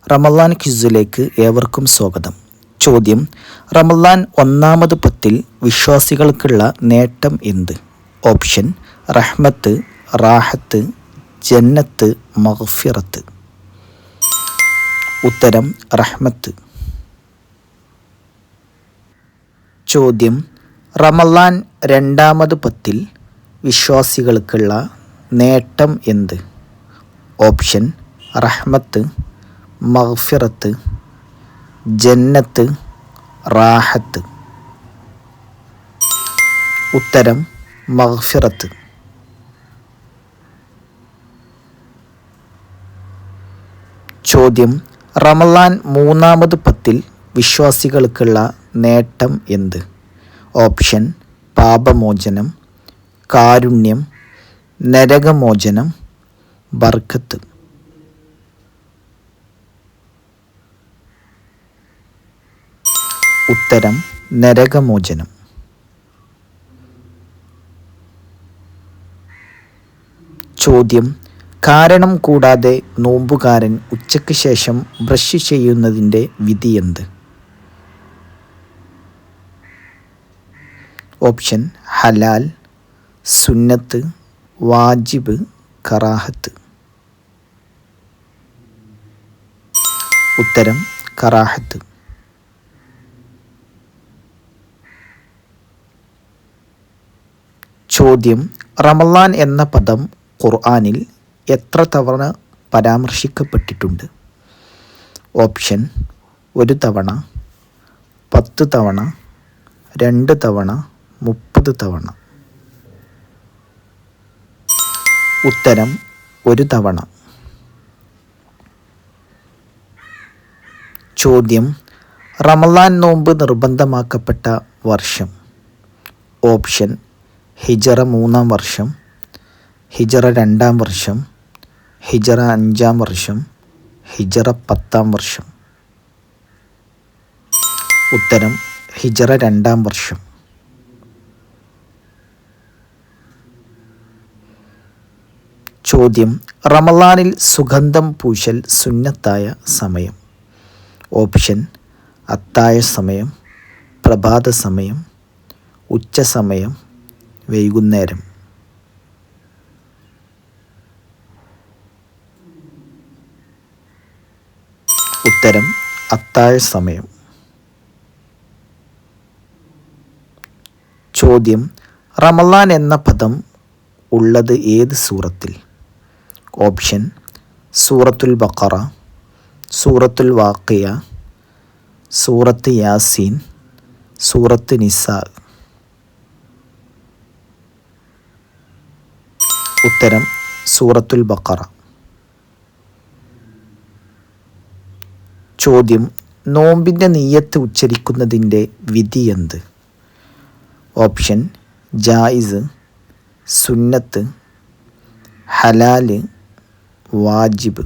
റമളാൻ ക്വിസിലേക്ക് ഏവർക്കും സ്വാഗതം. ചോദ്യം: റമളാൻ ഒന്നാമത് 10 വിശ്വാസികൾക്കുള്ള നേട്ടം എന്ത്? ഓപ്ഷൻ: റഹ്മത്ത്, റാഹത്ത്, ജന്നത്ത്, മഗ്ഫിറത്ത്. ഉത്തരം: റഹ്മത്ത്. ചോദ്യം: റമളാൻ രണ്ടാമത് 10 വിശ്വാസികൾക്കുള്ള നേട്ടം എന്ത്? ഓപ്ഷൻ: റഹ്മത്ത്, മഗ്ഫിറത്ത്, ജന്നത്ത്, റാഹത്ത്. ഉത്തരം: മഗ്ഫിറത്ത്. ചോദ്യം: റമളാൻ മൂന്നാമത് 10 വിശ്വാസികൾക്കുള്ള നേട്ടം എന്ത്? ഓപ്ഷൻ: പാപമോചനം, കാരുണ്യം, നരകമോചനം, ബർക്കത്ത്. ഉത്തരം: നരകമോചനം. ചോദ്യം: കാരണം കൂടാതെ നോമ്പുകാരൻ ഉച്ചയ്ക്ക് ശേഷം ബ്രഷ് ചെയ്യുന്നതിൻ്റെ വിധി എന്ത്? ഓപ്ഷൻ: ഹലാൽ, സുന്നത്ത്, വാജിബ്, കറാഹത്ത്. ഉത്തരം: കറാഹത്ത്. ചോദ്യം: റമളാൻ എന്ന പദം ഖുർആനിൽ എത്ര തവണ പരാമർശിക്കപ്പെട്ടിട്ടുണ്ട്? ഓപ്ഷൻ: 1 തവണ, 10 തവണ, 2 തവണ, 30 തവണ. ഉത്തരം: 1 തവണ. ചോദ്യം: റമളാൻ നോമ്പ് നിർബന്ധമാക്കപ്പെട്ട വർഷം? ഓപ്ഷൻ: ഹിജറ 3-ാം വർഷം, ഹിജറ 2-ാം വർഷം, ഹിജറ 5-ാം വർഷം, ഹിജറ 10-ാം വർഷം. ഉത്തരം: ഹിജറ 2-ാം വർഷം. ചോദ്യം: റമളാനിൽ സുഗന്ധം പൂശൽ സുന്നത്തായ സമയം? ഓപ്ഷൻ: അത്താഴ സമയം, പ്രഭാത സമയം, ഉച്ച സമയം, വൈകുന്നേരം. ഉത്തരം: അത്താഴ സമയം. ചോദ്യം: റമളാൻ എന്ന പദം ഉള്ളത് ഏത് സൂറത്തിൽ? ഓപ്ഷൻ: സൂറത്തുൽ ബഖറ, സൂറത്തുൽ വാഖിയ, സൂറത്ത് യാസീൻ, സൂറത്ത് നിസാ. ഉത്തരം: സൂറത്തുൽ ബഖറ. ചോദ്യം: നോമ്പിൻ്റെ നിയ്യത്ത് ഉച്ചരിക്കുന്നതിൻ്റെ വിധി എന്ത്? ഓപ്ഷൻ: ജായിസ്, സുന്നത്ത്, ഹലാല്, വാജിബ്.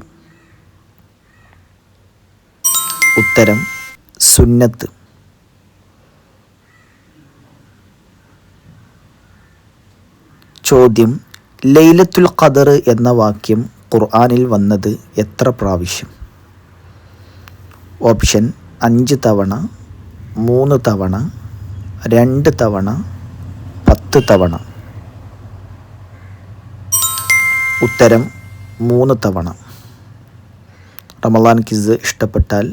ഉത്തരം: സുന്നത്ത്. ചോദ്യം: ലൈലത്തുൽ ഖദർ എന്ന വാക്യം ഖുർആനിൽ വന്നത് എത്ര പ്രാവശ്യം? ഓപ്ഷൻ: 5 തവണ, 3 തവണ, 2 തവണ, 10 തവണ. ഉത്തരം: 3 തവണ. റമളാൻ ക്വിസ് ഇഷ്ടപ്പെട്ടാൽ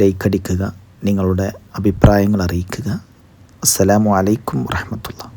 ലൈക്ക് അടിക്കുക, നിങ്ങളുടെ അഭിപ്രായങ്ങൾ അറിയിക്കുക. അസ്സലാമു അലൈക്കും വറഹ്മത്തുള്ളാഹി.